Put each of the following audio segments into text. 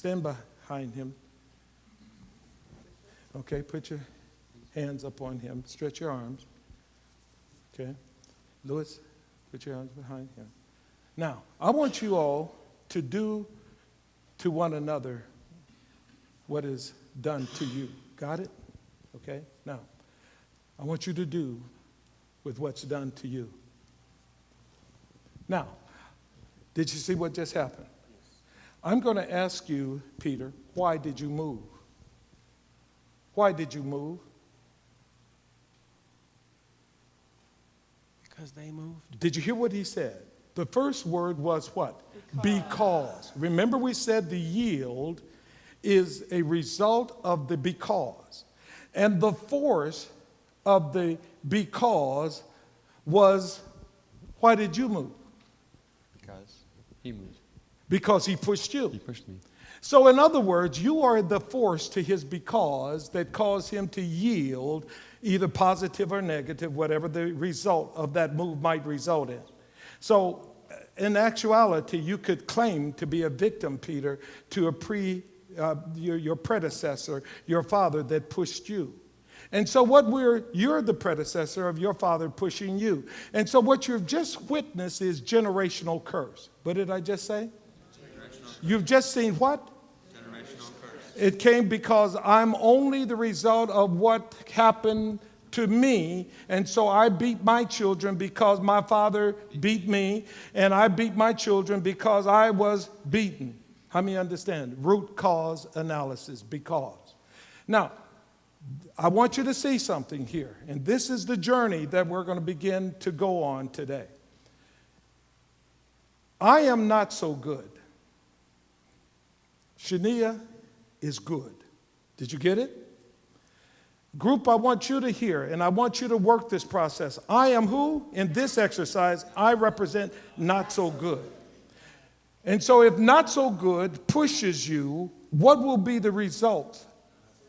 stand behind him. Okay, put your hands up on him. Stretch your arms. Okay. Louis, put your arms behind him. Now, I want you all to do to one another what is done to you. Got it? Okay? Now, I want you to do with what's done to you. Now, did you see what just happened? I'm going to ask you, Peter, why did you move? Why did you move? Because they moved. Did you hear what he said? The first word was what? Because. Remember we said the yield is a result of the because. And the force of the because was, why did you move? Because he moved. Because he pushed you. He pushed me. So in other words, you are the force to his because that caused him to yield, either positive or negative, whatever the result of that move might result in. So in actuality, you could claim to be a victim, Peter, to your predecessor, your father that pushed you. And so you're the predecessor of your father pushing you. And so what you've just witnessed is generational curse. What did I just say? You've just seen what? Generational curse. It came because I'm only the result of what happened to me, and so I beat my children because my father beat me, and I beat my children because I was beaten. How many understand? Root cause analysis, because. Now, I want you to see something here, and this is the journey that we're going to begin to go on today. I am not so good. Shania is good. Did you get it? Group, I want you to hear, and I want you to work this process. I am who? In this exercise, I represent not so good. And so if not so good pushes you, what will be the result,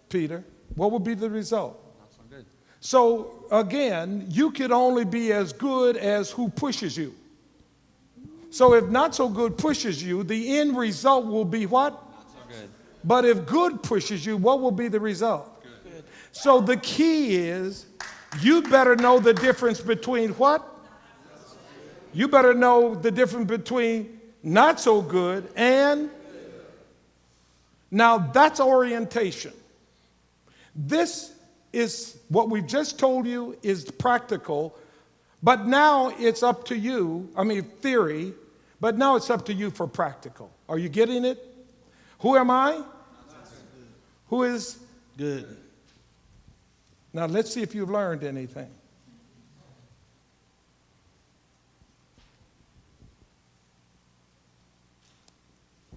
Peter? What will be the result? Not so good. So again, you could only be as good as who pushes you. So if not so good pushes you, the end result will be what? Not so good. But if good pushes you, what will be the result? Good. So the key is, you better know the difference between what? You better know the difference between not so good and. Now that's orientation. This is what we've just told you is practical, but now it's up to you. I mean, theory, but now it's up to you for practical. Are you getting it? Who am I? Who is? Good. Now let's see if you've learned anything.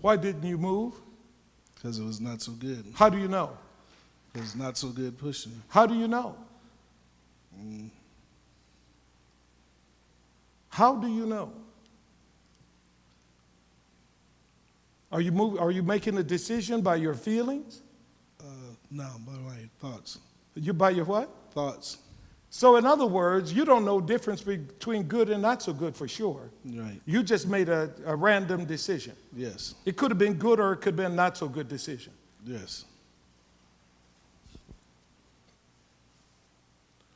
Why didn't you move? Because it was not so good. How do you know? It was not so good pushing. How do you know? How do you know? Are you making a decision by your feelings? No, by my thoughts. You by your what? Thoughts. So in other words, you don't know difference between good and not so good for sure. Right. You just made a random decision. Yes. It could have been good or it could have been not so good decision. Yes.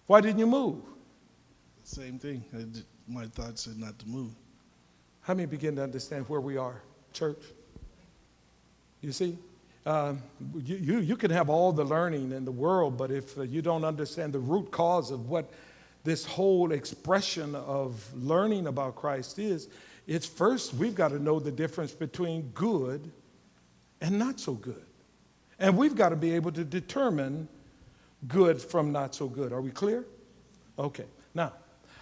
Why didn't you move? Same thing. My thoughts said not to move. How many begin to understand where we are, church? You see? You can have all the learning in the world, but if you don't understand the root cause of what this whole expression of learning about Christ is, it's first we've got to know the difference between good and not so good. And we've got to be able to determine good from not so good. Are we clear? Okay. Now,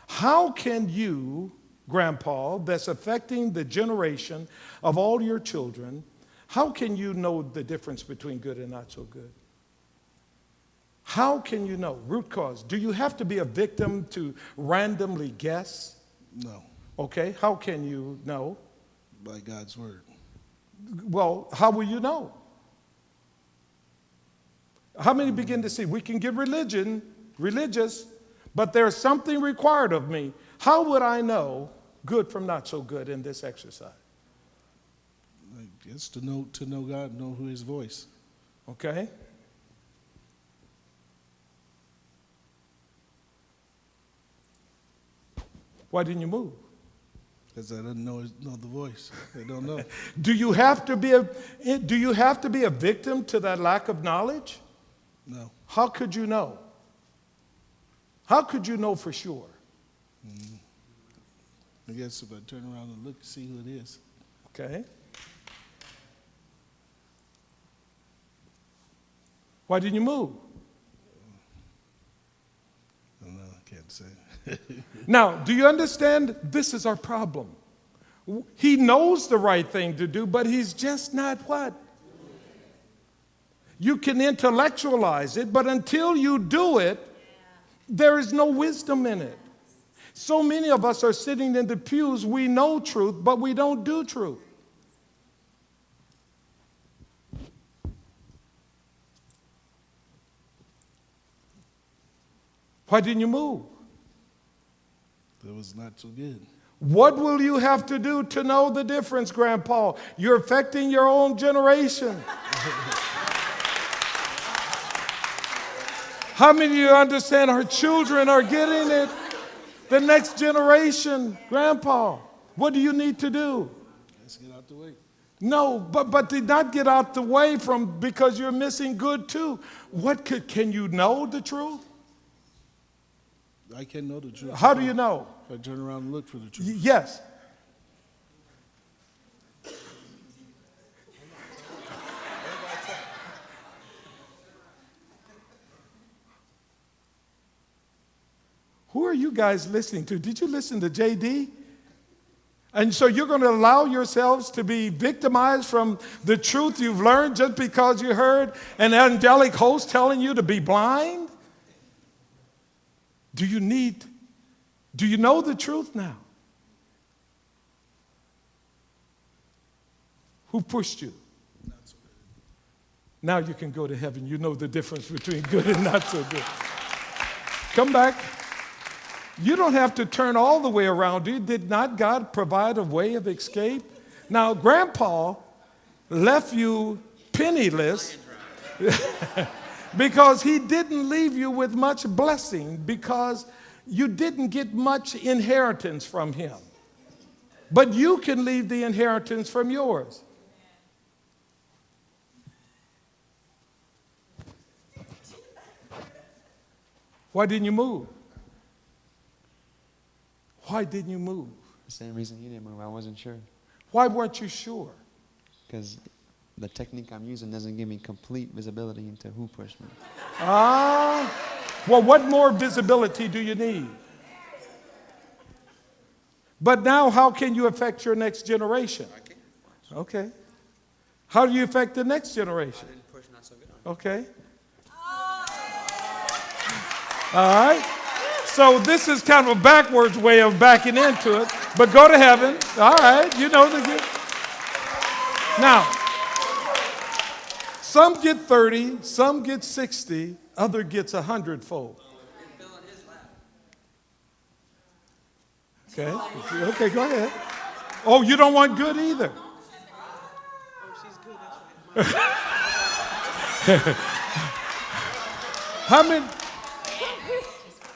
how can you, Grandpa, that's affecting the generation of all your children, how can you know the difference between good and not so good? How can you know? Root cause. Do you have to be a victim to randomly guess? No. Okay. How can you know? By God's word. Well, how will you know? How many begin to see? We can get religious, but there's something required of me. How would I know good from not so good in this exercise? Like It's to know God, know who His voice. Okay? Why didn't you move? Because I didn't know the voice. I don't know. Do you have to be a victim to that lack of knowledge? No. How could you know? How could you know for sure? I guess if I turn around and look, see who it is. Okay. Why didn't you move? I don't know. I can't say. Now, do you understand? This is our problem. He knows the right thing to do, but he's just not what? You can intellectualize it, but until you do it, there is no wisdom in it. So many of us are sitting in the pews, we know truth, but we don't do truth. Why didn't you move? That was not so good. What will you have to do to know the difference, Grandpa? You're affecting your own generation. How many of you understand our children are getting it? The next generation, Grandpa, what do you need to do? Let's get out the way. No, but did not get out the way from because you're missing good too. Can you know the truth? I can know the truth. How do you know? If I turn around and look for the truth. Yes. Who are you guys listening to? Did you listen to JD? And so you're going to allow yourselves to be victimized from the truth you've learned just because you heard an angelic host telling you to be blind? Do you know the truth now? Who pushed you? Not so good. Now you can go to heaven. You know the difference between good and not so good. Come back. You don't have to turn all the way around. Did not God provide a way of escape? Now, Grandpa left you penniless because he didn't leave you with much blessing because you didn't get much inheritance from him. But you can leave the inheritance from yours. Why didn't you move? Why didn't you move? The same reason he didn't move. I wasn't sure. Why weren't you sure? Because the technique I'm using doesn't give me complete visibility into who pushed me. Well, what more visibility do you need? But now, how can you affect your next generation? Okay. How do you affect the next generation? I didn't push not so good. Okay. All right. So this is kind of a backwards way of backing into it, but go to heaven. All right, you know the good. Now, some get 30, some get 60, other gets 100-fold. Okay, go ahead. Oh, you don't want good either. How many?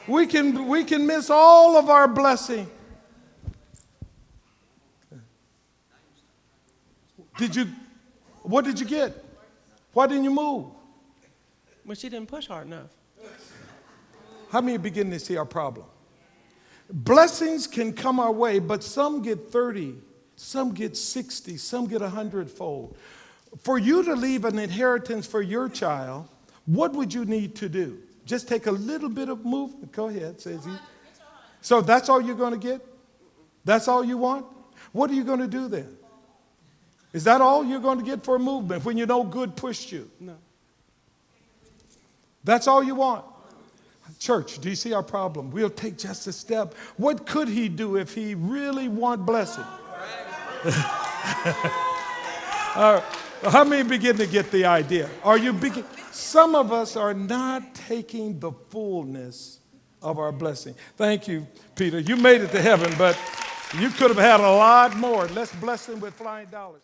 We can miss all of our blessing. What did you get? Why didn't you move? But she didn't push hard enough. How many begin to see our problem? Blessings can come our way, but some get 30, some get 60, some get 100-fold. For you to leave an inheritance for your child, what would you need to do? Just take a little bit of movement. Go ahead, says he. So that's all you're going to get? That's all you want? What are you going to do then? Is that all you're going to get for a movement when you know good pushed you? No. That's all you want? Church, do you see our problem? We'll take just a step. What could he do if he really want blessing? How many begin to get the idea? Are you begin? Some of us are not taking the fullness of our blessing. Thank you, Peter. You made it to heaven, but you could have had a lot more. Let's bless him with flying dollars.